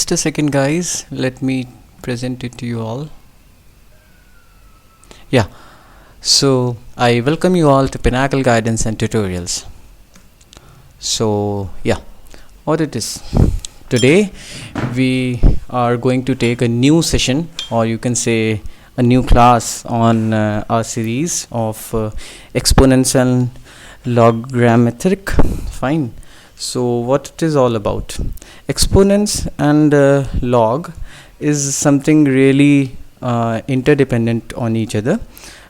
Just a second, guys. Let me present it to you all. Yeah, so I welcome you all to Pinnacle Guidance and Tutorials. So, yeah, what it is. Today, we are going to take a new session, or you can say a new class on our series of exponential logarithmic. Fine. So what it is all about? Exponents and log is something really interdependent on each other.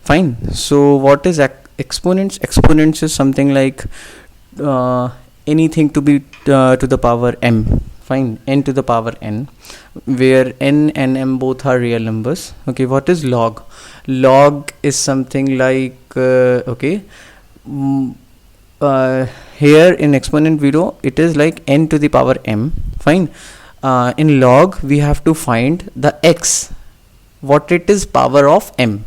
Fine. So what is exponents? Exponents is something like anything to be to the power m. Fine, n to the power n, where n and m both are real numbers. Okay, what is log? Log is something like here in exponent video it is like n to the power m. Fine. In log we have to find the x, what it is power of m.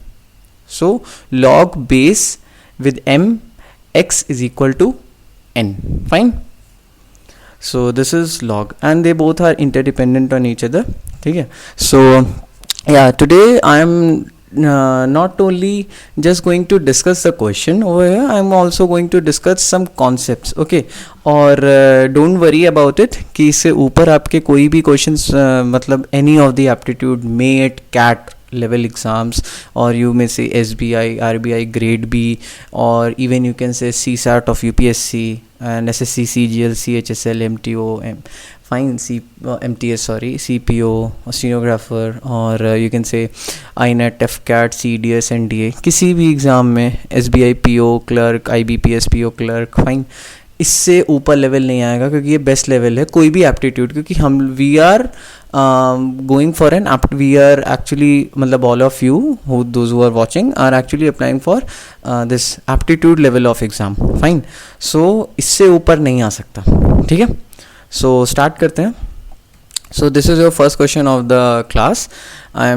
So log base with m, x is equal to n. Fine. So this is log, and they both are interdependent on each other. Okay. So yeah, today I am not only just going to discuss the question over here, I am also going to discuss some concepts. Okay. और don't worry about it कि इससे ऊपर आपके कोई भी questions मतलब any of the aptitude, MET, CAT level exams, or you may say SBI, RBI, grade B, or even you can say CSAT of UPSC and SSC, CGL, CHSL, MTO, fine, MTS, sorry, CPO, stenographer, or you can say INET, FCAT, CDS, NDA, किसी भी exam में SBI PO clerk, IBPS PO clerk, fine, इससे ऊपर level नहीं आएगा क्योंकि ये best level है कोई भी एप्टीट्यूड, क्योंकि हम we are going for an we are actually मतलब all of you who those who are watching are actually applying for this aptitude level of exam. Fine. So इससे ऊपर नहीं आ सकता. ठीक है. सो स्टार्ट करते हैं. So this is your first question of the class.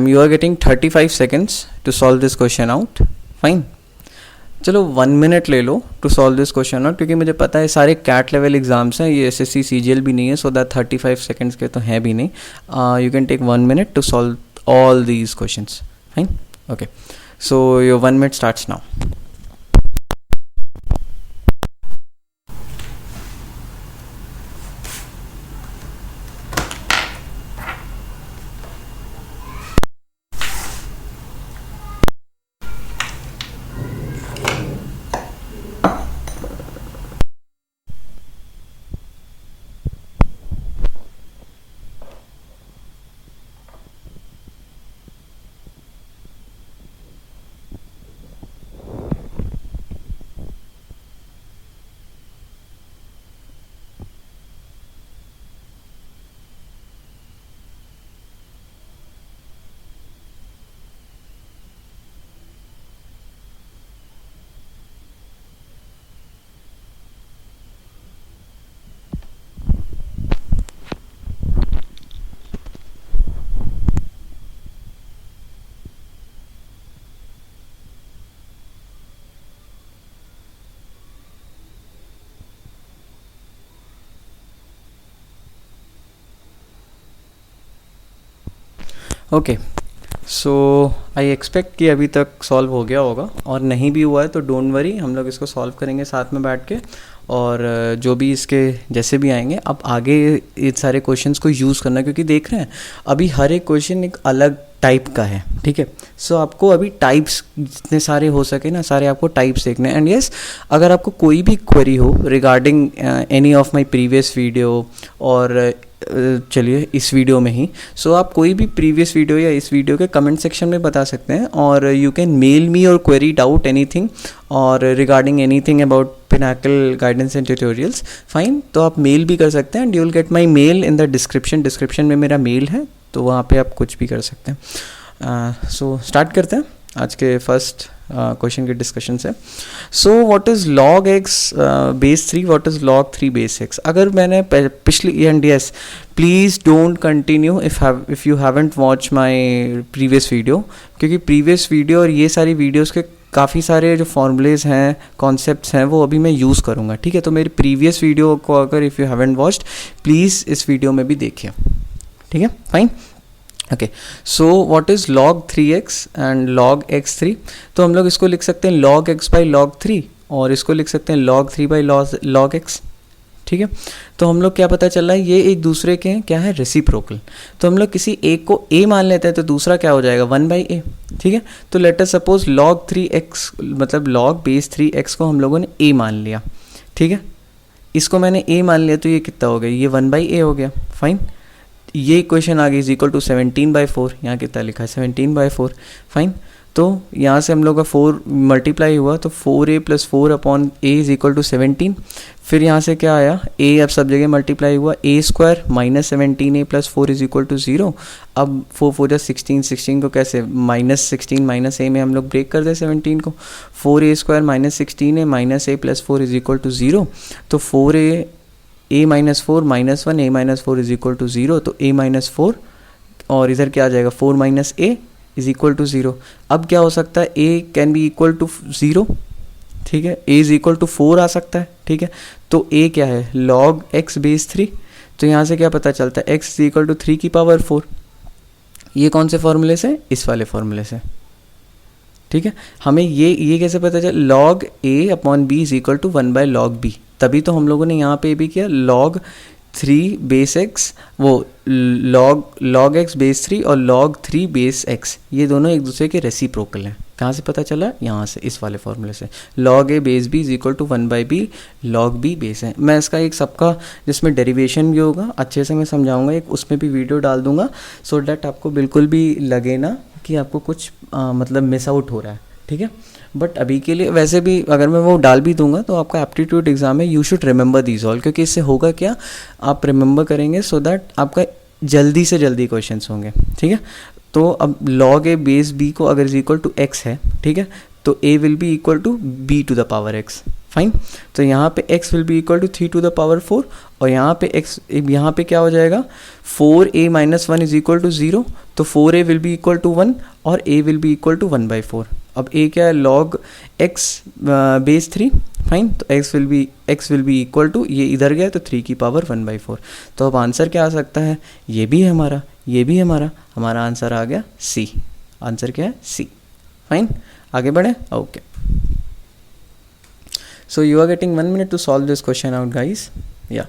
You are getting 35 seconds to solve this question out. Fine. चलो 1 minute ले लो to solve this question out, क्योंकि मुझे पता है सारे कैट लेवल एग्जाम्स हैं, ये SSC CGL भी नहीं है, सो दैट 35 सेकेंड्स के तो हैं भी नहीं. You can take 1 minute to solve all these questions. Fine. Okay. So your 1 minute starts now. Okay. So I expect कि अभी तक सॉल्व हो गया होगा, और नहीं भी हुआ है तो डोंट वरी, हम लोग इसको सॉल्व करेंगे साथ में बैठ के, और जो भी इसके जैसे भी आएंगे अब आगे ये सारे क्वेश्चंस को यूज़ करना, क्योंकि देख रहे हैं अभी हर एक क्वेश्चन एक अलग टाइप का है. ठीक है. सो आपको अभी टाइप्स जितने सारे हो सके ना, सारे आपको टाइप्स देखने हैं. एंड यस, अगर आपको कोई भी क्वेरी हो regarding any of my previous video, और चलिए इस वीडियो में ही, सो आप कोई भी प्रीवियस वीडियो या इस वीडियो के कमेंट सेक्शन में बता सकते हैं, और यू कैन मेल मी और क्वेरी डाउट एनीथिंग और regarding anything about Pinnacle Guidance and Tutorials. Fine. तो आप मेल भी कर सकते हैं, and you will get my mail in the description में मेरा मेल है, तो वहाँ पे आप कुछ भी कर सकते हैं. सो स्टार्ट करते हैं आज के फर्स्ट क्वेश्चन के डिस्कशन से. So what is log x base 3, what is log 3 base x. अगर मैंने पिछली and yes please don't continue if you haven't watch my previous video, क्योंकि प्रीवियस वीडियो और ये सारी वीडियोज़ के काफ़ी सारे जो फॉर्मूलेज हैं, कॉन्सेप्ट्स हैं, वो अभी मैं यूज़ करूँगा. ठीक है. तो मेरी प्रीवियस वीडियो को अगर if you haven't watched, please इस वीडियो में भी देखिए. ठीक है, fine. Okay, so what is log 3x and log x3? तो हम लोग इसको लिख सकते हैं log x बाई log 3 और इसको लिख सकते हैं log 3 बाई log x, ठीक है। तो हम लोग क्या पता चल रहा है, ये एक दूसरे के क्या है, रेसिप्रोकल। तो हम लोग किसी एक को a मान लेते हैं तो दूसरा क्या हो जाएगा, 1/a, ठीक है। तो let us suppose log 3x मतलब log बेस 3x को हम लोगों ने a मान लिया, ठीक है। इसको मैंने a मान लिया तो ये कितना हो गया, ये 1/a हो गया, फाइन। ये इक्वेशन आ गई इज इक्वल टू 17/4, यहाँ कितना लिखा है 17/4, फाइन। तो यहाँ से हम लोग का 4 मल्टीप्लाई हुआ तो 4a + 4 upon a is equal to 17। फिर यहाँ से क्या आया, a अब सब जगह मल्टीप्लाई हुआ, a² minus 17a + 4 is equal to 0। अब 4 4 जा 16, 16 को कैसे -16 माइनस a में हम लोग ब्रेक कर दें 17 को, 4a² minus 16a minus a + 4 is equal to 0। तो 4a -4 -1 a -4 is equal to 0। तो a -4 और इधर क्या आ जाएगा 4 - a इज इक्वल टू 0। अब क्या हो सकता है, a can be equal to 0, ठीक है, a इज इक्वल टू 4 आ सकता है, ठीक है। तो a क्या है, log x बेस 3। तो यहाँ से क्या पता चलता है, x इज इक्वल टू 3 की पावर 4। ये कौन से फॉर्मूले से, इस वाले फॉर्मूले से, ठीक है। हमें ये कैसे पता चला, log a upon b is equal to 1/log b। तभी तो हम लोगों ने यहाँ पे भी किया log 3 बेस x, वो log x बेस 3 और log 3 बेस x, ये दोनों एक दूसरे के रेसिप्रोकल हैं। कहाँ से पता चला, यहाँ से, इस वाले फॉर्मूले से। log a base b is equal to 1/b log b base है। मैं इसका एक सबका जिसमें डेरिवेशन भी होगा अच्छे से मैं समझाऊंगा, एक उसमें भी वीडियो डाल दूंगा, सो डैट आपको बिल्कुल भी लगे ना कि आपको कुछ मतलब मिस आउट हो रहा है, ठीक है। बट अभी के लिए वैसे भी अगर मैं वो डाल भी दूंगा तो आपका एप्टीट्यूड एग्जाम है, you should remember these all, क्योंकि इससे होगा क्या, आप रिमेंबर करेंगे सो दैट आपका जल्दी से जल्दी क्वेश्चंस होंगे, ठीक है। तो अब log a बेस b को अगर इज इक्वल टू x है, ठीक है, तो a will be equal to b to the power x, fine. तो यहाँ पे x will be equal to 3 to the power 4 और यहाँ पे x, यहाँ पे क्या हो जाएगा, 4a - 1 इज इक्वल टू 0। तो 4a will be equal to 1 और a will be equal to 1/4। अब a क्या है, log x बेस 3, फाइन। तो x will be equal to, ये इधर गया तो 3 की पावर 1/4। तो अब आंसर क्या आ सकता है, ये भी है हमारा, ये भी है हमारा आंसर आ गया C। आंसर क्या है, C, फाइन। आगे बढ़े, okay. So you are getting 1 minute to solve this question out guys, yeah.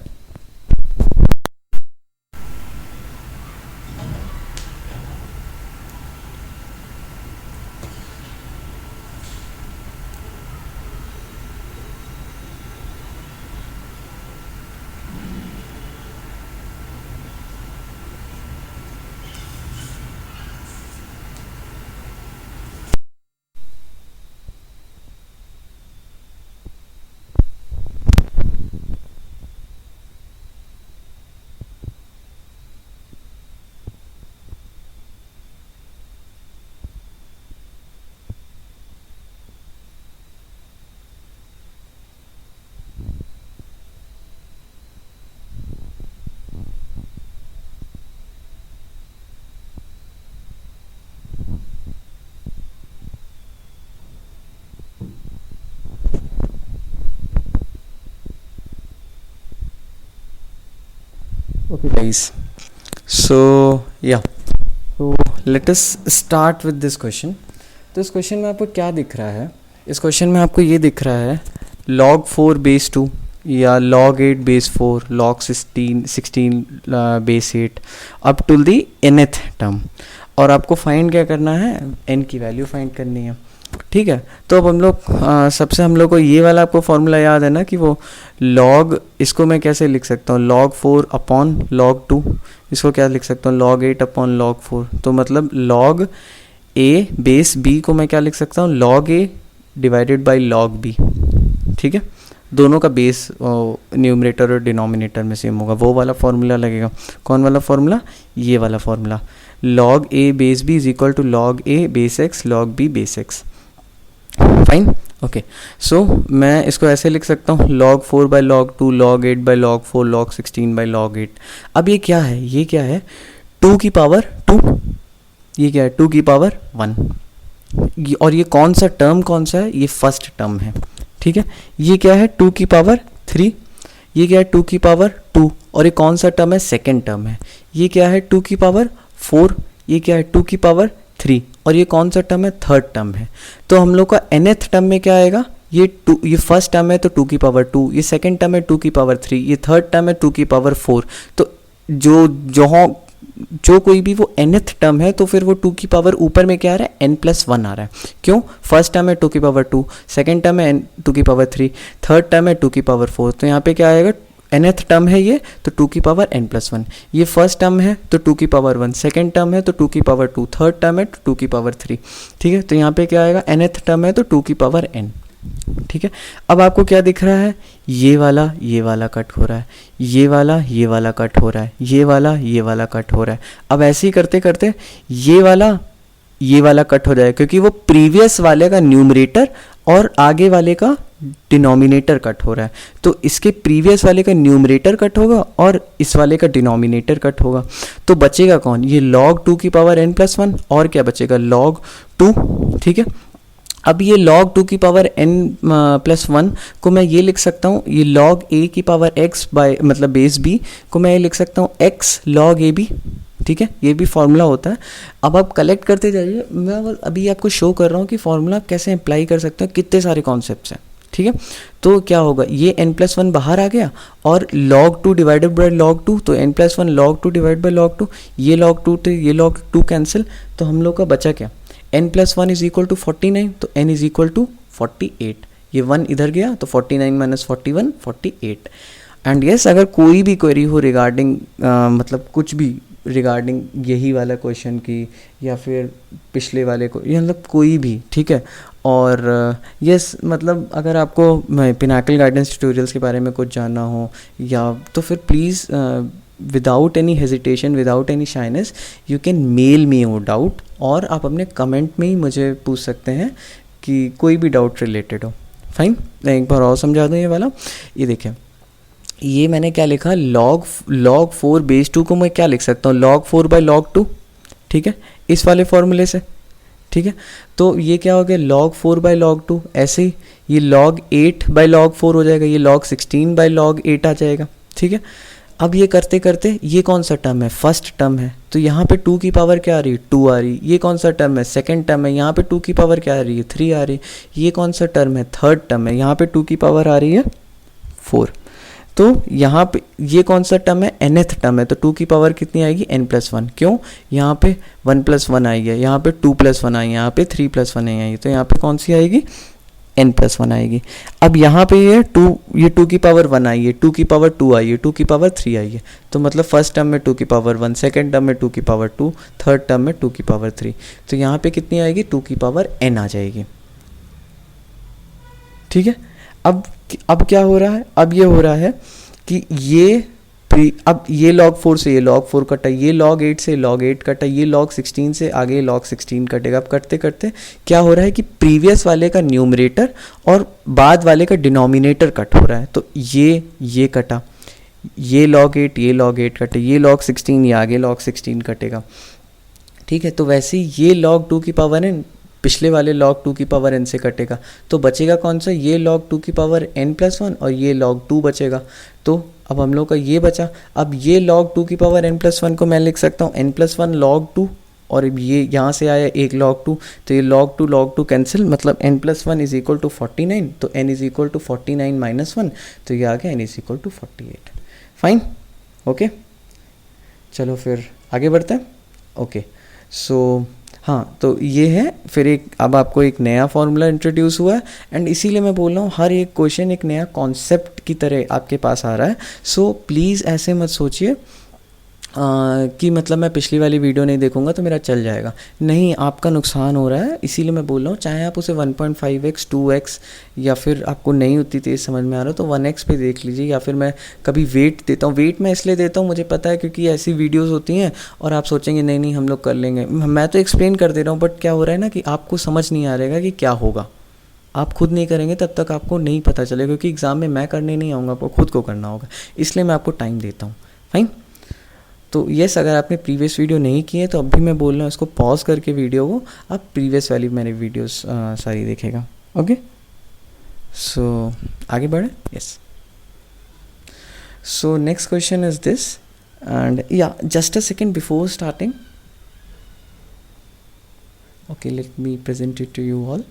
Okay guys, so let us start with this question. तो इस क्वेश्चन में आपको क्या दिख रहा है, इस क्वेश्चन में आपको ये दिख रहा है log 4 बेस 2 या log 8 base 4, log 16 base 8 to the दी nth टर्म, और आपको फाइंड क्या करना है, n की वैल्यू फाइंड करनी है, ठीक है। तो अब हम लोग सबसे हम लोग को ये वाला आपको फॉर्मूला याद है ना कि वो log, इसको मैं कैसे लिख सकता हूँ, log 4 अपॉन log 2, इसको क्या लिख सकता हूँ, log 8 अपॉन log 4। तो मतलब log a बेस b को मैं क्या लिख सकता हूँ, log a divided by log b, ठीक है। दोनों का बेस न्यूमरेटर और डिनोमिनेटर में सेम होगा, वो वाला फॉर्मूला लगेगा। कौन वाला फॉर्मूला, ये वाला formula, log a base b is equal to log a base x log b base x, fine. Okay, so मैं इसको ऐसे लिख सकता हूँ log 4 by log 2 log 8 by log 4 log 16 by log 8। अब ये क्या है, ये क्या है, 2 की पावर 2, ये क्या है 2 की पावर 1, और ये कौन सा टर्म कौन सा है, ये फर्स्ट टर्म है, ठीक है। ये क्या है 2 की पावर 3, ये क्या है 2 की पावर 2, और ये कौन सा टर्म है, सेकेंड टर्म है। ये क्या है 2 की पावर 4, ये क्या है 2 की पावर 3, और ये कौन सा टर्म है, थर्ड टर्म है। तो हम लोग का nth टर्म में क्या आएगा, ये 2, ये फर्स्ट टर्म है तो 2 की पावर 2, ये सेकेंड टर्म है 2 की पावर 3, ये थर्ड टर्म है 2 की पावर 4। तो जो कोई भी वो nth टर्म है तो फिर वो 2 की पावर ऊपर में क्या आ रहा है, n+1 आ रहा है। क्यों, फर्स्ट टर्म है 2 की पावर 2, सेकेंड टर्म है 2 की पावर 3, थर्ड टर्म है 2 की पावर 4। तो यहाँ पे क्या आएगा, nth टर्म है ये तो 2 की पावर n+1, ये फर्स्ट टर्म है तो 2 की पावर 1, सेकेंड टर्म है तो 2 की पावर 2, थर्ड टर्म है तो 2 की पावर 3। ठीक है, तो यहाँ पे क्या आएगा, nth टर्म है तो 2 की पावर n। ठीक है, अब आपको क्या दिख रहा है, ये वाला कट हो रहा है, ये वाला कट हो रहा है, ये वाला कट हो रहा है। अब ऐसे ही करते करते ये वाला कट हो जाएगा, क्योंकि वो प्रीवियस वाले का न्यूमरेटर और आगे वाले का डिनोमिनेटर कट हो रहा है। तो इसके प्रीवियस वाले का न्यूमरेटर कट होगा और इस वाले का डिनोमिनेटर कट होगा। तो बचेगा कौन, ये log 2 की पावर n+1 और क्या बचेगा, log 2। ठीक है, अब ये log 2 की पावर n+1 को मैं ये लिख सकता हूँ, ये log a की पावर x बाय मतलब बेस b को मैं ये लिख सकता हूँ x log a b। ठीक है, ये भी फॉर्मूला होता है। अब आप कलेक्ट करते जाइए, मैं अभी आपको शो कर रहा हूँ कि फॉर्मूला कैसे अप्लाई कर सकते हैं, कितने सारे कॉन्सेप्ट्स हैं। ठीक है, तो क्या होगा, ये n+1 बाहर आ गया और log 2 डिवाइडेड बाय log 2, तो n+1 log 2 divide by log 2, ये log 2 तो ये log 2 कैंसिल, तो हम लोग का बचा क्या, n+1 इज इक्वल टू 49, तो n इज इक्वल टू 48, ये 1 इधर गया तो 49 - 41 48। एंड यस, अगर कोई भी क्वेरी हो रिगार्डिंग मतलब कुछ भी रिगार्डिंग यही वाला क्वेश्चन की या फिर पिछले वाले को, या मतलब कोई भी, ठीक है। और यस मतलब अगर आपको पिनाकल गाइडेंस ट्यूटोरियल्स के बारे में कुछ जानना हो या तो फिर please without any hesitation, without any shyness, you can mail me your doubt, और आप अपने कमेंट में ही मुझे पूछ सकते हैं कि कोई भी डाउट रिलेटेड हो। फाइन, मैं एक बार और समझा दूँ ये वाला। ये देखिए, ये मैंने क्या लिखा, log 4 बेस 2 को मैं क्या लिख सकता हूँ, log 4 बाई log 2। ठीक है, इस वाले फॉर्मूले से। ठीक है, तो ये क्या हो गया, log 4 बाई log 2। ऐसे ही ये log 8 बाई log 4 हो जाएगा, ये log 16 बाई log 8 आ जाएगा। ठीक है, अब ये करते करते ये कौन सा टर्म है, फर्स्ट टर्म है, तो यहाँ पे 2 की पावर क्या आ रही है, 2 आ रही है। ये कौन सा टर्म है, सेकंड टर्म है, यहाँ पे 2 की पावर क्या आ रही है, 3 आ रही है। ये कौन सा टर्म है, थर्ड टर्म है, यहाँ पे 2 की पावर आ रही है 4। तो यहाँ पे ये कौन सा टर्म है, nth टर्म है, तो 2 की पावर कितनी आएगी, n+1। क्यों, यहाँ पे 1+1 आई है, यहाँ पे 2+1 आई है, यहाँ पे 3+1 आई है, तो यहाँ पे कौन सी आएगी, n+1 आएगी। अब यहाँ पे ये 2 की पावर 1 आई है, 2 की पावर 2 आई है, 2 की पावर 3 आई है, तो मतलब फर्स्ट टर्म में 2 की पावर 1, सेकेंड टर्म में 2 की पावर 2, थर्ड टर्म में 2 की पावर 3, तो यहाँ पे कितनी आएगी, 2 की पावर n आ जाएगी। ठीक है, अब क्या हो रहा है, अब ये हो रहा है कि अब ये log 4 से ये log 4 कटा, ये log 8 से log 8 कटा, ये log 16 से आगे log 16 कटेगा। अब करते करते क्या हो रहा है कि प्रीवियस वाले का न्यूमरेटर और बाद वाले का डिनोमिनेटर कट हो रहा है, तो ये कटा, ये log 8 ये log 8 कटे, ये log 16 ये आगे log 16 कटेगा। ठीक है, तो वैसे ही ये log 2 की पावर n पिछले वाले log 2 की पावर n से कटेगा, तो बचेगा कौन सा, ये log 2 की पावर n+1 और ये log 2 बचेगा। तो अब हम लोग का ये बचा। अब ये log 2 की पावर n+1 को मैं लिख सकता हूँ n+1 log 2, और ये यहाँ से आया एक log 2, तो ये log 2 कैंसिल, मतलब n+1 इज इक्वल टू 49, तो n इज इक्वल टू 49 - 1, तो ये आ गया n is equal to 48। Fine, okay, चलो फिर आगे बढ़ते हैं। ओके, सो हाँ, तो ये है फिर अब आपको एक नया फार्मूला इंट्रोड्यूस हुआ है, एंड इसीलिए मैं बोल रहा हूँ हर एक क्वेश्चन एक नया कॉन्सेप्ट की तरह आपके पास आ रहा है। सो प्लीज़ ऐसे मत सोचिए कि मतलब मैं पिछली वाली वीडियो नहीं देखूंगा तो मेरा चल जाएगा, नहीं, आपका नुकसान हो रहा है। इसीलिए मैं बोल रहा हूँ, चाहे आप उसे 1.5x 2x या फिर आपको नहीं उतनी तेज़ समझ में आ रहा तो 1x पे देख लीजिए, या फिर मैं कभी वेट देता हूँ। वेट मैं इसलिए देता हूँ, मुझे पता है क्योंकि ऐसी वीडियोज़ होती हैं और आप सोचेंगे नहीं हम लोग कर लेंगे। मैं तो एक्सप्लेन कर दे रहा हूँ, बट क्या हो रहा है ना कि आपको समझ नहीं आ रहेगा कि क्या होगा। आप खुद नहीं करेंगे तब तक आपको नहीं पता चलेगा, क्योंकि एग्ज़ाम में मैं करने नहीं आऊँगा, आपको खुद को करना होगा, इसलिए मैं आपको टाइम देता हूँ। फाइन, तो यस, अगर आपने प्रीवियस वीडियो नहीं की है तो अब भी मैं बोल रहा हूँ इसको पॉज करके वीडियो को आप प्रीवियस वाली मैंने वीडियोस सारी देखेगा। ओके, सो आगे बढ़े। Yes, So next question is this, and yeah, just a second before starting. Okay, let me present it to you all.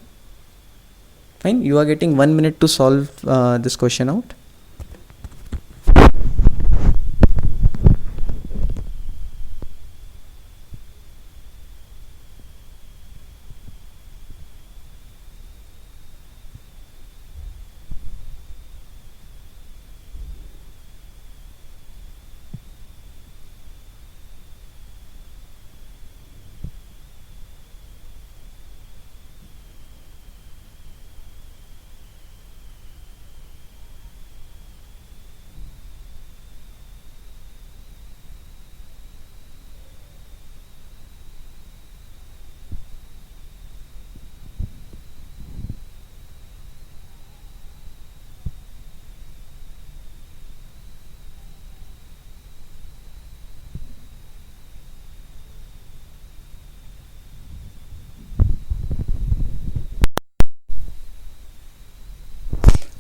Fine, you are getting 1 minute to solve this question out.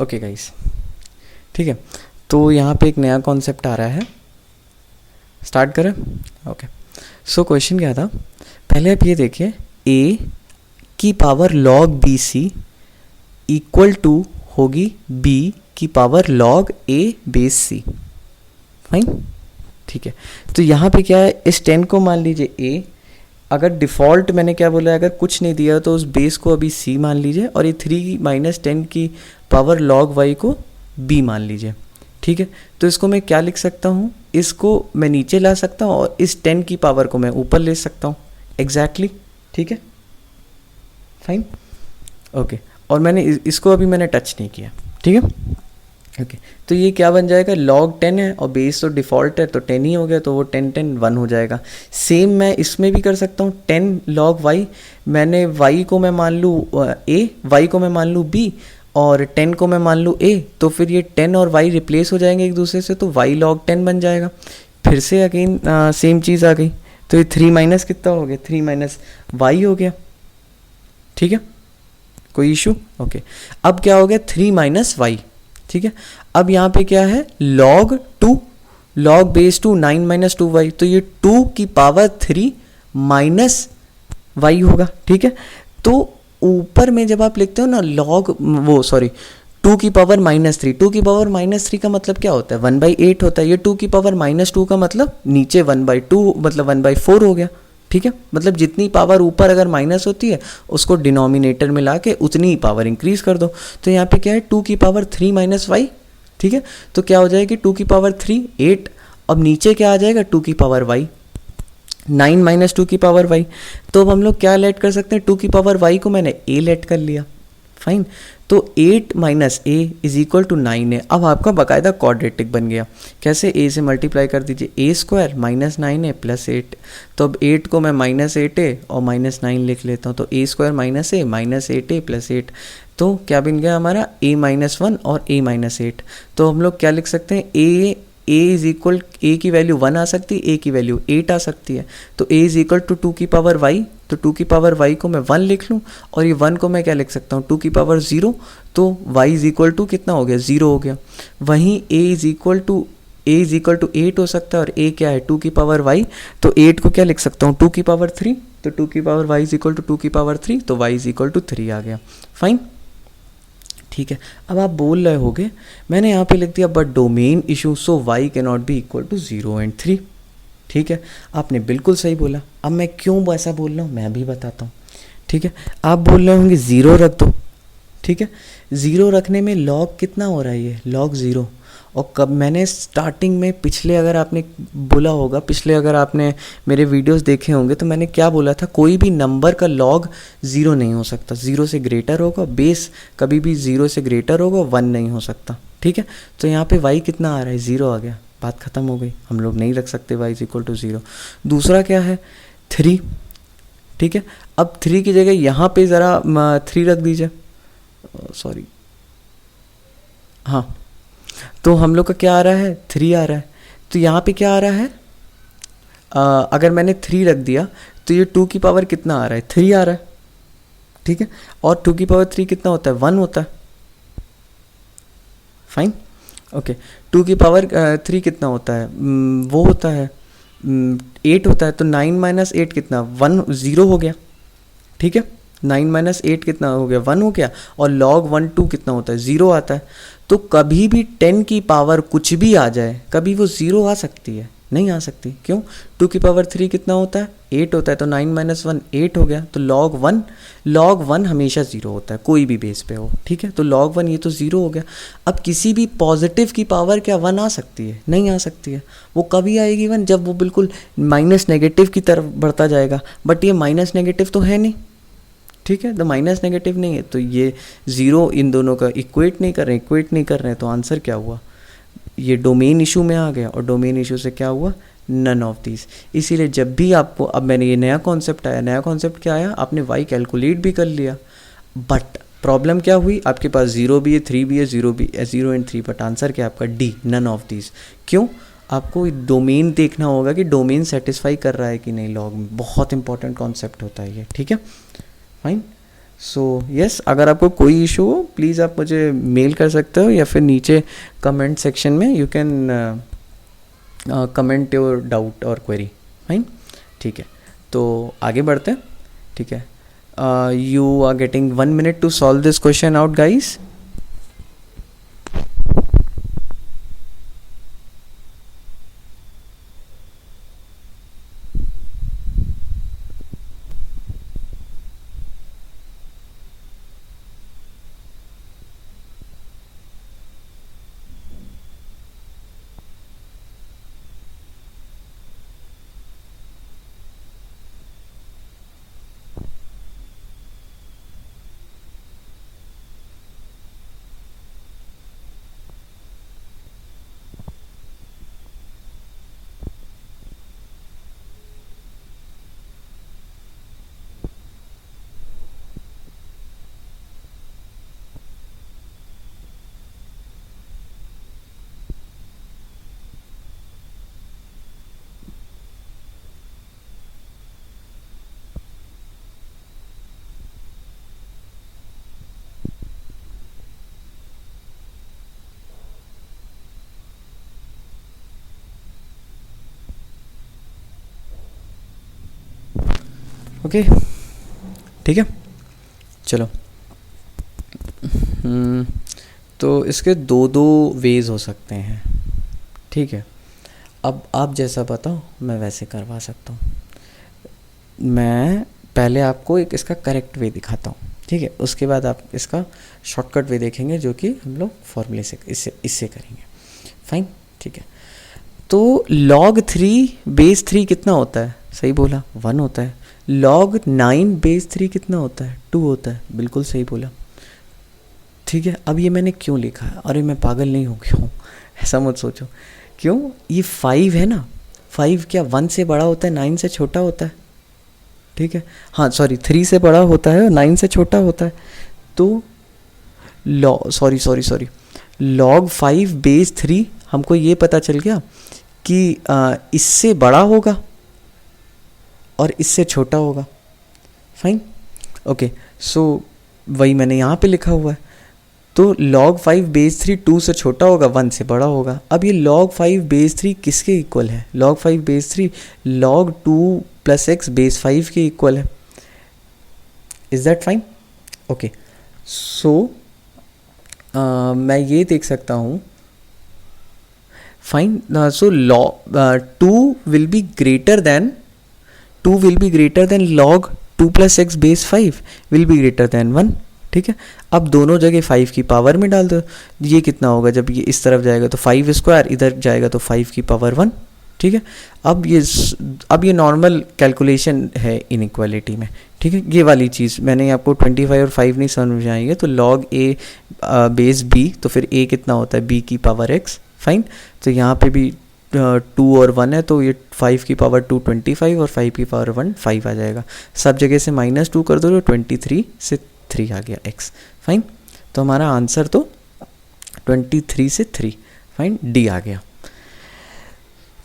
Okay guys, ठीक है, तो यहाँ पे एक नया concept आ रहा है, start करें। ओके, सो क्वेश्चन क्या था, पहले आप ये देखिए, a की power log bc equal to होगी b की power log a base c। Fine, ठीक है, तो यहाँ पे क्या है, इस 10 को मान लीजिए a, अगर डिफ़ॉल्ट मैंने क्या बोला है, अगर कुछ नहीं दिया तो उस बेस को अभी c मान लीजिए, और ये 3 माइनस 10 की पावर log y को b मान लीजिए। ठीक है, तो इसको मैं क्या लिख सकता हूँ, इसको मैं नीचे ला सकता हूँ और इस 10 की पावर को मैं ऊपर ले सकता हूँ एग्जैक्टली। ठीक है, फाइन, ओके, और मैंने इसको अभी मैंने टच नहीं किया। ठीक है, ओके, तो ये क्या बन जाएगा, log 10 है और बेस तो डिफ़ॉल्ट है तो 10 ही हो गया, तो वो 10 10 1 हो जाएगा। सेम मैं इसमें भी कर सकता हूँ, 10 log y, मैंने y को मैं मान लूँ a, y को मैं मान लूँ b और 10 को मैं मान लूँ a, तो फिर ये 10 और y रिप्लेस हो जाएंगे एक दूसरे से, तो y log 10 बन जाएगा। फिर से अगेन सेम चीज़ आ गई, तो ये 3 माइनस कितना हो गया, 3 माइनस y हो गया। ठीक है, कोई इशू? ओके, अब क्या हो गया, 3 माइनस y। ठीक है, अब यहाँ पे क्या है, log 2, log base 2 9 minus 2y, तो ये 2 की पावर 3 माइनस y होगा। ठीक है, तो ऊपर में जब आप लिखते हो ना log, वो सॉरी 2 की पावर -3, 2 की पावर -3 का मतलब क्या होता है, 1/8 होता है। ये 2 की पावर -2 का मतलब नीचे 1/2 मतलब 1/4 हो गया। ठीक है, मतलब जितनी पावर ऊपर अगर माइनस होती है उसको डिनोमिनेटर में ला के उतनी ही पावर इंक्रीज कर दो। तो यहाँ पे क्या है, 2 की पावर 3 माइनस वाई। ठीक है, तो क्या हो जाएगी, 2 की पावर 3 8, अब नीचे क्या आ जाएगा, 2 की पावर वाई 9 माइनस 2 की पावर वाई। तो अब हम लोग क्या लेट कर सकते हैं, 2 की पावर वाई को मैंने ए लेट कर लिया। फाइन, तो 8 minus A is equal to 9 है। अब आपका बाकायदा क्वाड्रेटिक बन गया। कैसे, ए से मल्टीप्लाई कर दीजिए, ए स्क्वायर माइनस 9 है प्लस 8, तो अब 8 को मैं -8 और -9 लिख लेता हूँ, तो ए स्क्वायर माइनस 8 प्लस 8, तो क्या बन गया हमारा, a -1 और a -8। तो हम लोग क्या लिख सकते हैं, a इज इक्वल, a की वैल्यू 1 आ सकती है, a की वैल्यू 8 आ सकती है, तो a इज इक्वल टू 2 की पावर y, तो 2 की पावर y को मैं 1 लिख लूँ, और ये 1 को मैं क्या लिख सकता हूँ, 2 की पावर 0, तो y इज इक्वल टू कितना हो गया, 0 हो गया। वहीं a इज इक्वल टू 8 हो सकता है, और a क्या है, 2 की पावर y, तो 8 को क्या लिख सकता हूँ, 2 की पावर 3, तो 2 की power y is equal to 2 की पावर 3, तो y इज इक्वल टू 3 आ गया। फाइन, ठीक है, अब आप बोल रहे होगे मैंने यहाँ पे लिख दिया but domain issue, so y can not be equal to 0 and 3। ठीक है, आपने बिल्कुल सही बोला। अब मैं क्यों ऐसा बोल रहा हूँ मैं भी बताता हूँ। ठीक है, आप बोल रहे होंगे 0 रख दो। ठीक है, 0 रखने में लॉग कितना हो रहा है, ये लॉग 0, और कब मैंने स्टार्टिंग में पिछले, अगर आपने बोला होगा, पिछले अगर आपने मेरे वीडियोस देखे होंगे तो मैंने क्या बोला था, कोई भी नंबर का लॉग 0 नहीं हो सकता, 0 से ग्रेटर होगा, बेस कभी भी 0 से ग्रेटर होगा, 1 नहीं हो सकता। ठीक है, तो यहाँ पे y कितना आ रहा है, 0 आ गया, बात ख़त्म हो गई, हम लोग नहीं रख सकते y इज इक्वल टू 0। दूसरा क्या है, 3। ठीक है, अब 3 की जगह यहाँ पे ज़रा 3 रख दीजिए, सॉरी, हाँ, तो हम लोग का क्या आ रहा है, 3 आ रहा है, तो यहाँ पे क्या आ रहा है, अगर मैंने 3 रख दिया तो ये 2 की पावर कितना आ रहा है, 3 आ रहा है। ठीक है, और 2 की पावर 3 कितना होता है, 1 होता है। फाइन, ओके, 2 की पावर 3 कितना होता है? वो होता है 8 होता है, तो 9 माइनस 8 कितना? 1, 0 हो गया, ठीक है। 9 माइनस 8 कितना हो गया? 1 हो गया। और log 1 2 कितना होता है? 0 आता है। तो कभी भी 10 की पावर कुछ भी आ जाए, कभी वो 0 आ सकती है? नहीं आ सकती। क्यों? 2 की पावर 3 कितना होता है? 8 होता है, तो 9 माइनस 1 8 हो गया। तो log 1 हमेशा 0 होता है, कोई भी बेस पे हो, ठीक है। तो log 1 ये तो 0 हो गया। अब किसी भी पॉजिटिव की पावर क्या 1 आ सकती है? नहीं आ सकती है। वो कभी आएगी 1? जब वो बिल्कुल माइनस नेगेटिव की तरफ बढ़ता जाएगा। बट ये माइनस नेगेटिव तो है नहीं, ठीक है। तो माइनस नेगेटिव नहीं है, तो ये 0 इन दोनों का इक्वेट नहीं कर रहे हैं, तो आंसर क्या हुआ? ये डोमेन इशू में आ गया, और डोमेन इशू से क्या हुआ? None of these. इसीलिए जब भी आपको, अब मैंने ये नया कॉन्सेप्ट क्या आया? आपने y कैलकुलेट भी कर लिया, बट प्रॉब्लम क्या हुई? आपके पास 0 भी है, 3 भी है, 0 एंड 3, बट आंसर क्या आपका? D, none of these. क्यों? आपको डोमेन देखना होगा कि डोमेन सेटिस्फाई कर रहा है कि नहीं लॉग में। बहुत इंपॉर्टेंट कॉन्सेप्ट होता है ये, ठीक है। फाइन। सो यस, अगर आपको कोई इशू हो प्लीज़ आप मुझे मेल कर सकते हो, या फिर नीचे कमेंट सेक्शन में you can comment your doubt और क्वेरी। फाइन, ठीक है। तो आगे बढ़ते हैं, ठीक है। You are getting 1 minute to solve this question out guys. Okay, ठीक है, चलो। तो इसके दो वेज हो सकते हैं, ठीक है। अब आप जैसा बताओ मैं वैसे करवा सकता हूँ। मैं पहले आपको एक इसका करेक्ट वे दिखाता हूँ, ठीक है। उसके बाद आप इसका शॉर्टकट वे देखेंगे, जो कि हम लोग फॉर्मूले से इससे करेंगे। फाइन, ठीक है। तो log 3 बेस 3 कितना होता है? सही बोला, 1 होता है। log 9 बेस 3 कितना होता है? 2 होता है, बिल्कुल सही बोला, ठीक है। अब ये मैंने क्यों लिखा है? अरे मैं पागल नहीं हो गया हूँ, ऐसा मत सोचो। क्यों? ये 5 है ना, 5 क्या 1 से बड़ा होता है, 9 से छोटा होता है, ठीक है। हाँ सॉरी, 3 से बड़ा होता है और 9 से छोटा होता है। तो सॉरी log 5 बेस 3 हमको ये पता चल गया कि इससे बड़ा होगा और इससे छोटा होगा। Fine, okay. सो वही मैंने यहाँ पे लिखा हुआ है। तो log 5 बेस 3 2 से छोटा होगा, 1 से बड़ा होगा। अब ये log 5 बेस 3 किसके इक्वल है? log 5 base 3 log 2 plus X base 5 के इक्वल है। Is that fine? Okay, so मैं ये देख सकता हूँ। Fine, so two will be greater than log 2 plus X base 5 will be greater than 1, ठीक है। अब दोनों जगह 5 की पावर में डाल दो। ये कितना होगा? जब ये इस तरफ जाएगा तो 5 स्क्वायर, इधर जाएगा तो 5 की पावर 1, ठीक है। अब ये नॉर्मल कैलकुलेशन है इनइक्वालिटी में, ठीक है। ये वाली चीज़ मैंने आपको 25 और 5 नहीं समझाई है। तो log a बेस b, तो फिर a कितना होता है? b की पावर x। फाइन, तो यहाँ पे भी 2 और 1 है, तो ये 5 की पावर 2 25 और 5 की पावर 1 5 आ जाएगा। सब जगह से -2 कर दो, तो 23 से 3 आ गया x। फाइन, तो हमारा आंसर तो 23 से 3, फाइन, डी आ गया,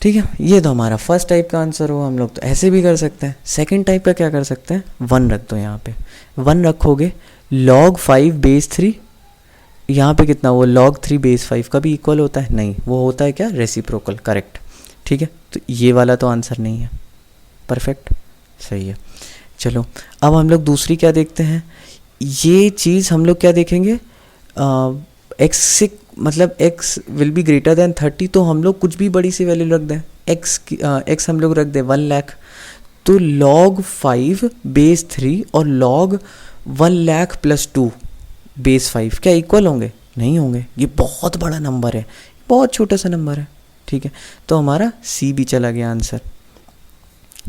ठीक है। ये तो हमारा फर्स्ट टाइप का आंसर हो। हम लोग तो ऐसे भी कर सकते हैं। सेकंड टाइप का क्या कर सकते हैं? 1 रख दो यहाँ पे। 1 रखोगे, log 5 बेस 3 यहाँ पे कितना, वो log 3 बेस 5 का भी इक्वल होता है? नहीं, वो होता है क्या, रेसिप्रोकल, करेक्ट। ठीक है, तो ये वाला तो आंसर नहीं है। परफेक्ट, सही है। चलो अब हम लोग दूसरी क्या देखते हैं, ये चीज़ हम लोग क्या देखेंगे, एक्स से मतलब x will be greater then 30, तो हम लोग कुछ भी बड़ी सी वैल्यू रख दें, x हम लोग रख दें 1 लाख, तो log 5 बेस 3 और log 1 लाख प्लस 2 बेस 5 क्या इक्वल होंगे? नहीं होंगे, ये बहुत बड़ा नंबर है, बहुत छोटा सा नंबर है। ठीक है, तो हमारा सी भी चला गया आंसर।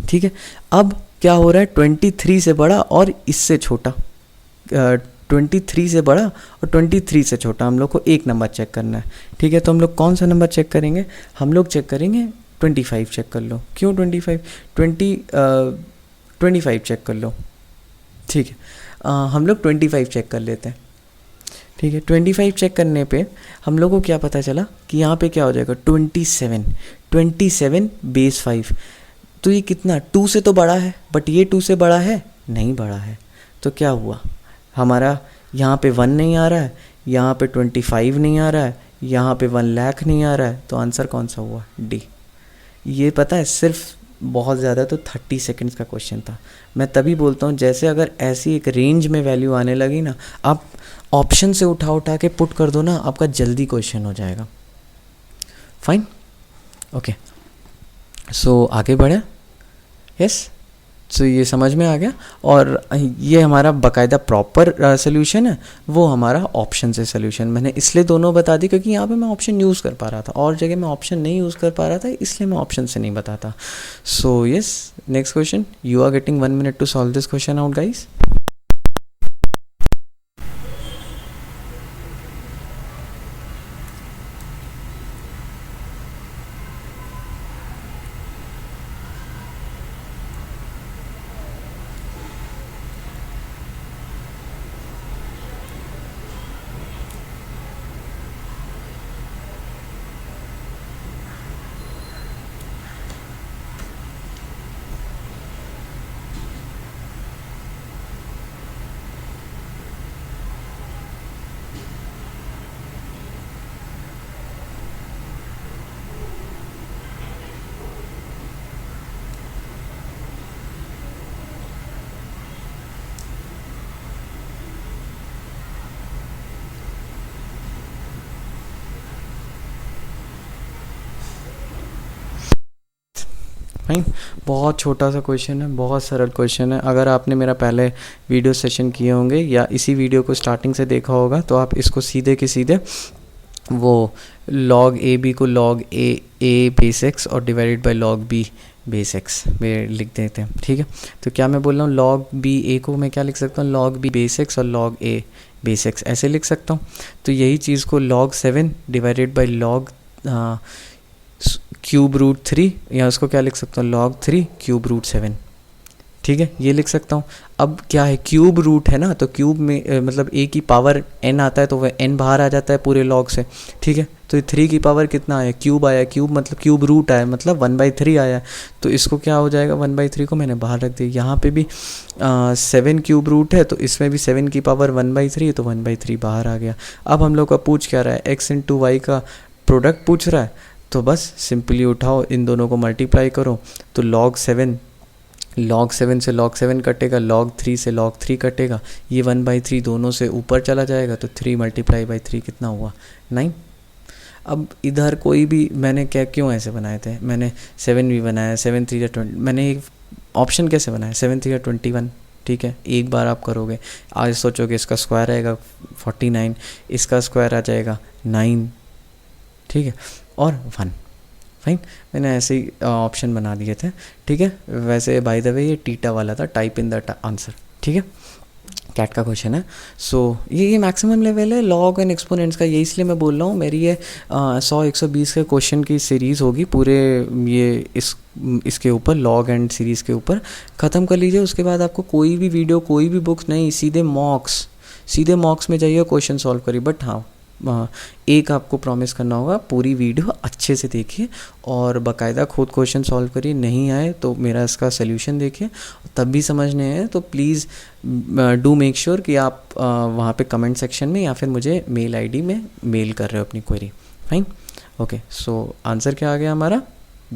ठीक है, अब क्या हो रहा है, 23 से बड़ा और इससे छोटा, 23 से बड़ा और 23 से छोटा, हम लोग को एक नंबर चेक करना है। ठीक है, तो हम लोग कौन सा नंबर चेक करेंगे, हम लोग चेक करेंगे 25 चेक कर लो। क्यों 25? 25 चेक कर लो। ठीक है, हम लोग 25 चेक कर लेते हैं। ठीक है, 25 चेक करने पे हम लोग को क्या पता चला कि यहाँ पे क्या हो जाएगा, 27 बेस 5, तो ये कितना, 2 से तो बड़ा है, बट ये 2 से बड़ा है? नहीं बड़ा है। तो क्या हुआ, हमारा यहाँ पे 1 नहीं आ रहा है, यहाँ पे 25 नहीं आ रहा है, यहाँ पे 1 लाख नहीं आ रहा है, तो आंसर कौन सा हुआ, डी। ये पता है, सिर्फ बहुत ज़्यादा तो 30 सेकंड्स का क्वेश्चन था। मैं तभी बोलता हूँ, जैसे अगर ऐसी एक रेंज में वैल्यू आने लगी ना, आप ऑप्शन से उठा उठा के पुट कर दो ना, आपका जल्दी क्वेश्चन हो जाएगा। फाइन, ओके, सो आगे बढ़े। यस, सो ये समझ में आ गया, और ये हमारा बाकायदा प्रॉपर सोल्यूशन है, वो हमारा ऑप्शन से सोल्यूशन। मैंने इसलिए दोनों बता दी क्योंकि यहाँ पे मैं ऑप्शन यूज़ कर पा रहा था, और जगह मैं ऑप्शन नहीं यूज़ कर पा रहा था, इसलिए मैं ऑप्शन से नहीं बताता। So yes, next question, you are getting 1 minute to solve this question out guys. Fine, बहुत छोटा सा क्वेश्चन है, बहुत सरल क्वेश्चन है। अगर आपने मेरा पहले वीडियो सेशन किए होंगे या इसी वीडियो को स्टार्टिंग से देखा होगा, तो आप इसको सीधे के सीधे वो log ए बी को log ए बेस एक्स और divided by log B base X में लिख देते हैं। ठीक है, तो क्या मैं बोल रहा हूँ, log बी ए को मैं क्या लिख सकता हूँ, log बी बेस एक्स और log ए बेस एक्स ऐसे लिख सकता हूँ। तो यही चीज़ को log 7 divided by log cube root 3, या उसको क्या लिख सकता हूँ, log 3 क्यूब रूट 7। ठीक है, ये लिख सकता हूँ। अब क्या है, क्यूब रूट है ना, तो क्यूब में मतलब a की पावर n आता है, तो वह n बाहर आ जाता है पूरे log से। ठीक है, तो ये 3 की पावर कितना आया, क्यूब आया, क्यूब मतलब क्यूब रूट आया, मतलब 1/3 आया। तो इसको क्या हो जाएगा, 1/3 को मैंने बाहर रख दिया। यहाँ पे भी 7 क्यूब रूट है, तो इसमें भी 7 की पावर 1/3, तो 1/3 बाहर आ गया। अब हम लोग का पूछ क्या रहा है, x इंटू वाई का प्रोडक्ट पूछ रहा है, तो बस सिंपली उठाओ, इन दोनों को मल्टीप्लाई करो, तो log 7 से log 7 कटेगा, log 3 से log 3 कटेगा, ये 1/3 दोनों से ऊपर चला जाएगा, तो 3 मल्टीप्लाई बाई 3 कितना हुआ, 9। अब इधर कोई भी मैंने क्या क्यों ऐसे बनाए थे, मैंने 7 भी बनाया, 7 3 20, मैंने एक ऑप्शन कैसे बनाया, 7 3 21। ठीक है, एक बार आप करोगे, आज सोचोगे इसका स्क्वायर आएगा 49, इसका स्क्वायर आ जाएगा 9। ठीक है, और 1। फाइन, मैंने ऐसे ही ऑप्शन बना दिए थे। ठीक है, वैसे बाय द वे ये टीटा वाला था, टाइप इन द आंसर। ठीक है, कैट का क्वेश्चन है। सो ये मैक्सिमम लेवल है लॉग एंड एक्सपोनेंट्स का, ये इसलिए मैं बोल रहा हूँ, मेरी ये 100-120 के क्वेश्चन की सीरीज़ होगी पूरे ये इसके ऊपर, लॉग एंड सीरीज़ के ऊपर ख़त्म कर लीजिए। उसके बाद आपको कोई भी वीडियो, कोई भी बुक नहीं, सीधे मॉक्स में जाइए, क्वेश्चन सॉल्व करिए। बट हाँ, एक आपको प्रॉमिस करना होगा, पूरी वीडियो अच्छे से देखिए और बाकायदा खुद क्वेश्चन सॉल्व करिए। नहीं आए तो मेरा इसका सोल्यूशन देखिए, तब भी समझ नहीं आए तो प्लीज़ डू मेक श्योर कि आप वहाँ पे कमेंट सेक्शन में या फिर मुझे मेल आईडी में मेल कर रहे हो अपनी query. Fine, okay. So answer क्या आ गया हमारा?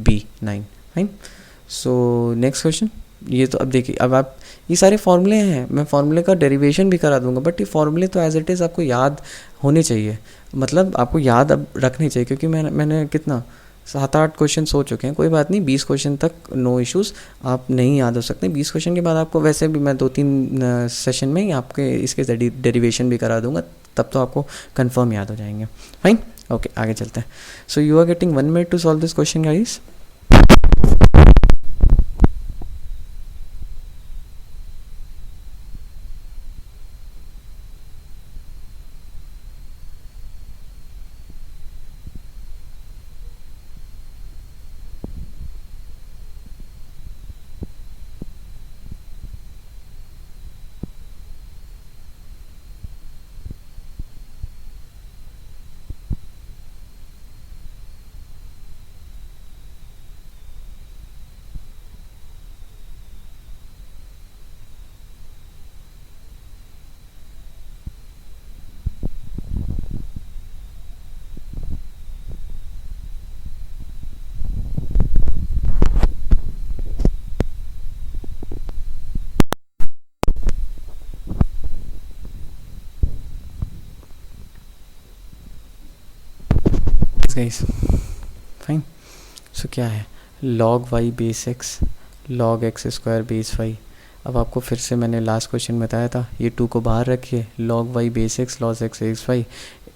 B9। Fine. So next question. ये तो अब देखिए, अब आप ये सारे फॉर्मूले हैं, मैं फॉर्मूले का डेरिवेशन भी करा दूंगा, बट ये फॉर्मूले तो एज इट इज़ आपको याद होने चाहिए, मतलब आपको याद अब रखने चाहिए, क्योंकि मैंने कितना 7-8 क्वेश्चन हो चुके हैं। कोई बात नहीं, 20 क्वेश्चन तक नो इश्यूज़, आप नहीं याद हो सकते। 20 क्वेश्चन के बाद आपको वैसे भी मैं 2-3 सेशन में ही आपके इसके डेरिवेशन भी करा दूंगा, तब तो आपको कंफर्म याद हो जाएंगे। फाइन, ओके, आगे चलते हैं। So you are getting 1 minute to solve this question guys. Guys fine. So क्या है, log y base x log x square base y। अब आपको फिर से मैंने लास्ट क्वेश्चन बताया था, ये 2 को बाहर रखिए, log y base x log x base y,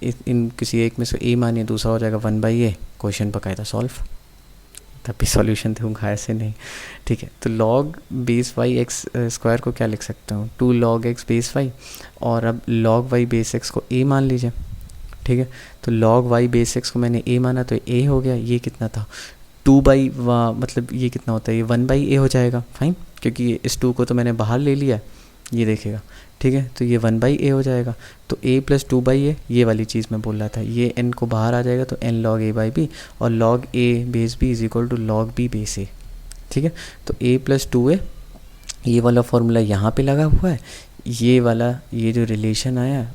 इन किसी एक में से a मानिए, दूसरा हो जाएगा 1/a। क्वेश्चन बकायदा सॉल्व, तभी सॉल्यूशन दूंगा, ऐसे नहीं, ठीक है। तो log base y x square को क्या लिख सकता हूँ, 2 log x बेस y, और अब log y बेस x को a मान लीजिए, ठीक है। तो log y बेस x को मैंने a माना तो a हो गया। ये कितना था, 2/, मतलब ये कितना होता है, ये 1/a हो जाएगा। फाइन, क्योंकि इस 2 को तो मैंने बाहर ले लिया, ये देखेगा, ठीक है। तो ये 1/a हो जाएगा। तो a प्लस 2/a, ये वाली चीज़ मैं बोल रहा था, ये n को बाहर आ जाएगा तो n log a/b, और log a base b is equal to log b base a, ठीक है। तो a प्लस 2a, ये वाला फॉर्मूला यहाँ पे लगा हुआ है, ये वाला ये जो रिलेशन आया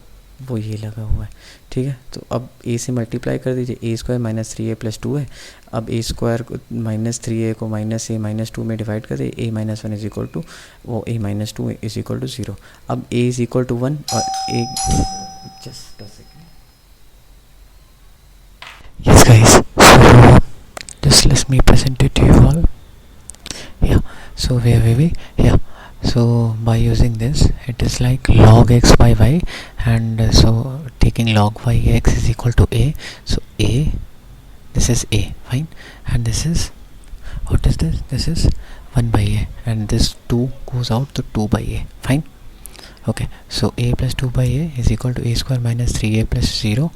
वो ये लगा हुआ है, ठीक है। तो अब a से मल्टीप्लाई कर दीजिए, a square minus 3a plus 2 है। अब a स्क्वायर को माइनस 3a को माइनस a माइनस 2 में डिवाइड कर दीजिए, a minus 1 is equal to वो a minus 2 is equal to 0। अब a इज इक्वल टू 1 और a, just a second, yes guys, so just let me present it to you all. Yeah so where we yeah, so by using this it is like log x by y, and so taking log y x is equal to a, so a, this is a, fine, and this is, what is this, this is 1/a, and this 2 goes out to 2/a, fine, okay. So a plus 2/a is equal to a square minus 3a plus 0,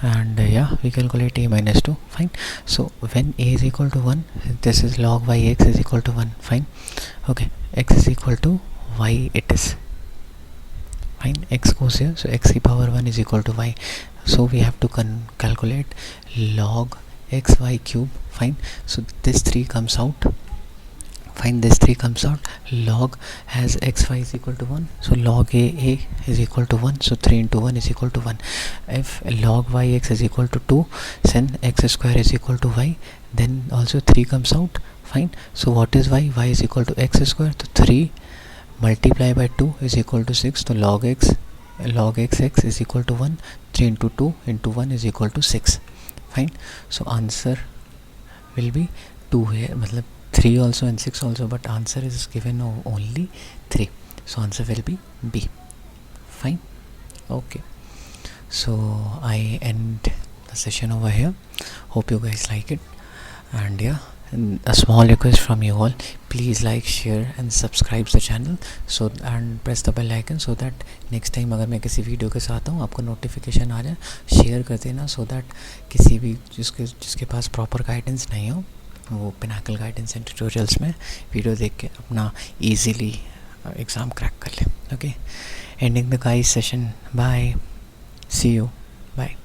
and yeah, we calculate a minus 2, fine. So when a is equal to 1, this is log y x is equal to 1, fine, okay. X is equal to y, it is fine, x goes here, so x की power 1 is equal to y, so we have to calculate log xy cube, fine. So this 3 comes out, fine, this 3 comes out, log as xy is equal to 1, so log a is equal to 1, so 3 into 1 is equal to 1. If log y x is equal to 2, then x square is equal to y, then also 3 comes out, fine. So what is y, y is equal to x square, so 3 multiply by 2 is equal to 6, so log x x is equal to 1, 3 into 2 into 1 is equal to 6, fine. So answer will be 2 here, मतलब 3 also and 6 also, but answer is given only 3, so answer will be B, fine, okay. So I end the session over here, hope you guys like it, and yeah, and a small request from you all, please like, share and subscribe the channel, so and press the bell icon, so that next time अगर मैं किसी video के साथ आऊँ आपको notification आ जाए। Share कर देना, so that किसी भी जिसके पास प्रॉपर गाइडेंस नहीं हो, वो पिनाकल गाइडेंस एंड ट्यूटोरियल्स में वीडियो देख के अपना इजीली एग्ज़ाम क्रैक कर ले, okay. Ending the guys session, bye, see you, bye.